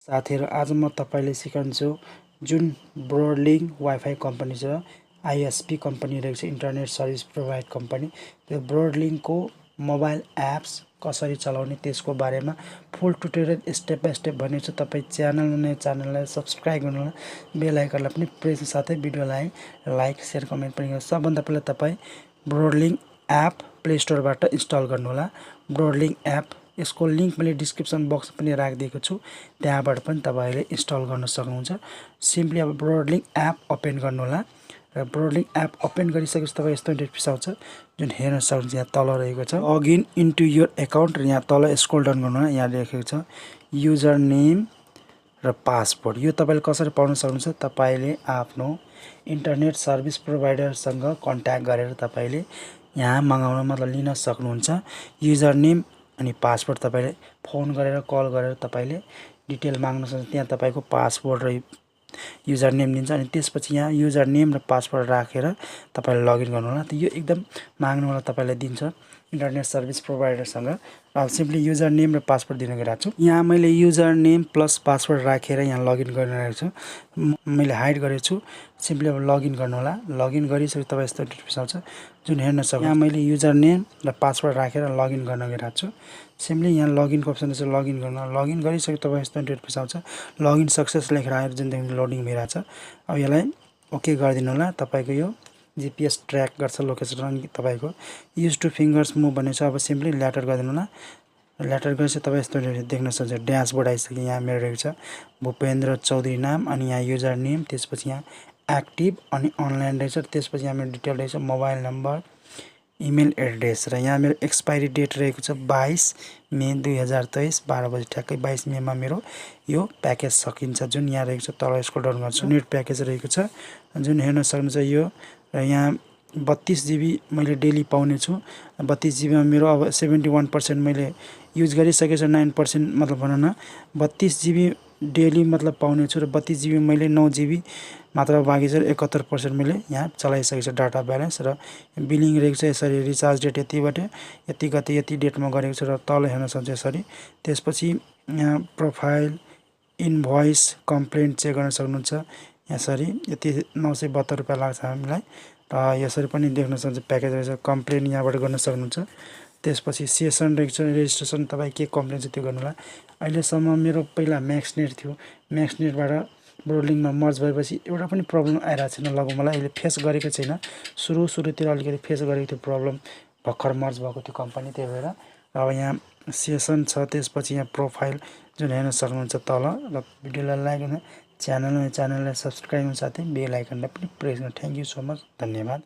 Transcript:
साथीहरु आज म तपाईलाई सिकाउँछु जुन ब्रोडलिंक वाइफाई कम्पनी छ आईएसपी कम्पनी रहेको छ इन्टरनेट सर्भिस प्रोभाइड कम्पनी त्यो ब्रोडलिंक को मोबाइल एप्स कसरी चलाउने त्यसको बारेमा फुल ट्युटोरियल स्टेप बाइ स्टेप भनेको छु। तपाई च्यानललाई सब्स्क्राइब गर्नु होला, बेल आइकनलाई पनि प्रेस साथै भिडियोलाई लाइक शेयर कमेन्ट पनि गर्नु। सबभन्दा पहिला तपाई ब्रोडलिंक एप प्ले स्टोरबाट इन्स्टल गर्नु होला। ब्रोडलिंक एप यसको लिंक मैले डिस्क्रिप्सन बक्स पनि राखिदिएको छु, त्यहाँबाट पनि तपाईले इन्स्टल गर्न सक्नुहुन्छ। सिम्पली अब ब्रोडलिंक एप ओपन गर्नु होला र ब्रोडलिंक एप ओपन गरिसकेपछि तपाई यस्तो इन्टरफेस आउँछ जुन हेर्न सक्नुहुन्छ। यहाँ तल रहेको छ लॉगिन इन्टु योर अकाउन्ट र यहाँ तल स्क्रोल डाउन गर्नु होला, यहाँ लेखेको छ युजर नेम र पासवर्ड। यो तपाईले कसरी पाउन सक्नुहुन्छ, तपाईले आफ्नो इन्टरनेट सर्भिस प्रोभाइडरसँग कन्ट्याक्ट गरेर तपाईले यहाँ मगाउन मतलब लिन सक्नुहुन्छ। युजर नेम अनि पासवर्ड तपाईले फोन गरेर कल गरेर तपाईले डिटेल माग्न सक्नुहुन्छ। त्यहाँ तपाईको पासवर्ड र युजर नेम दिन्छ अनि त्यसपछि यहाँ युजर नेम र पासवर्ड राखेर तपाईले लगइन गर्नु होला। यो एकदम माग्नु होला तपाईलाई दिन्छ इन्टरनेट सर्भिस प्रोभाइडरसँग। अब सिम्पली युजर नेम र पासवर्ड दिन गइरहेको छु। यहाँ मैले युजर नेम प्लस पासवर्ड राखेर यहाँ लगइन गरिरहेको छु, मैले हाइड गरेको छु। सिम्पली अब लगइन गर्नु होला। लगइन गरिसकेपछि तपाई यस्तो इन्टरफेस आउँछ जुन हेर्न सक्नुहुन्छ। यहाँ मैले युजर नेम र पासवर्ड राखेर लगइन गर्न गइरहेको छु। सिम्पली यहाँ लगइन को अप्सन छ, लगइन गर्नु। लगइन गरिसकेपछि तपाई यस्तो इन्टरफेस आउँछ, लगइन सक्सेस लेखेर आएर जुन देख्नु लोडिङ भइरहेको छ। अब यसलाई ओके गरिदिनु होला। तपाईको यो जीपीएस ट्र्याक गर्छ लोकेसन अनि तपाईको युज टु फिंगर्स मुभ भन्ने छ। अब सिम्पली ल्याटर गरिदिनु होला। ल्याटर गरेपछि तपाई यस्तो देख्न सक्नुहुन्छ ड्याशबोर्ड आइसक्यो। यहाँ मेरो रहेको छ भूपेन्द्र चौधरी नाम अनि यहाँ युजर नेम, त्यसपछि यहाँ एक्टिभ अनि अनलाइन रहेछ, त्यसपछि यहाँ मेरो डिटेल रहेछ मोबाइल नम्बर इमेल एड्रेस र यहाँ मेरो एक्सपायरी डेट रहेको छ 22 मे 2023 12 बजे ठ्याक्कै 22 मे मा मेरो यो प्याकेज सकिन्छ जुन यहाँ रहेको छ। तल स्क्रोल डाउन गर्छु नेट प्याकेज रहेको छ जुन हेर्न सक्नुहुन्छ यो र यहाँ 32 GB मैले डेली पाउने छु। 32 GB मा मेरो अब 71% मैले युज गरिसकेको छु, 9% मतलब भनौं न 32 GB डेली मतलब पाउने छु र 32 GB मैले 9 GB मात्र बाँकी छ। 71% मैले यहाँ चलाइसकेको छु डाटा ब्यालेन्स र बिलिङ रहेको छ यसरी रिचार्ज डेट यतिबाट यति गते यति डेटमा गरेको छु र तल हेर्न सक्नुहुन्छ यसरी। त्यसपछि यहाँ प्रोफाइल इनभोइस कम्प्लेन्ट चेक गर्न सक्नुहुन्छ यसरी। यति 972 रुपैयाँ लाग्छ हामीलाई र यसरी पनि देख्न सक्नुहुन्छ प्याकेज रहेछ। कम्प्लेन यहाँबाट गर्न सक्नुहुन्छ। त्यसपछि सेसन रहेको छ रेजिस्ट्रेसन, तपाई के कम्प्लेन छ त्यो गर्नु होला। अहिलेसम्म मेरो पहिला म्याक्सनेट थियो, म्याक्सनेटबाट ब्रोडलिंकमा मर्ज भएपछि एउटा पनि प्रब्लम आइरहेको छैन लगभग मलाई अहिले फेस गरेको छैन। सुरुतिर अलिकति फेस गरेको थियो प्रब्लम, भर्खर मर्ज भएको थियो कम्पनी, त्यही भएर। अब यहाँ सेसन छ, त्यसपछि यहाँ प्रोफाइल जुन हेर्न सक्नुहुन्छ तल र भिडियोलाई लाइक गर्नु, च्यानललाई सब्स्क्राइब गर्नु साथै बेल आइकनलाई पनि प्रेस गर्नु। थ्यांक यू सो मच, धन्यवाद।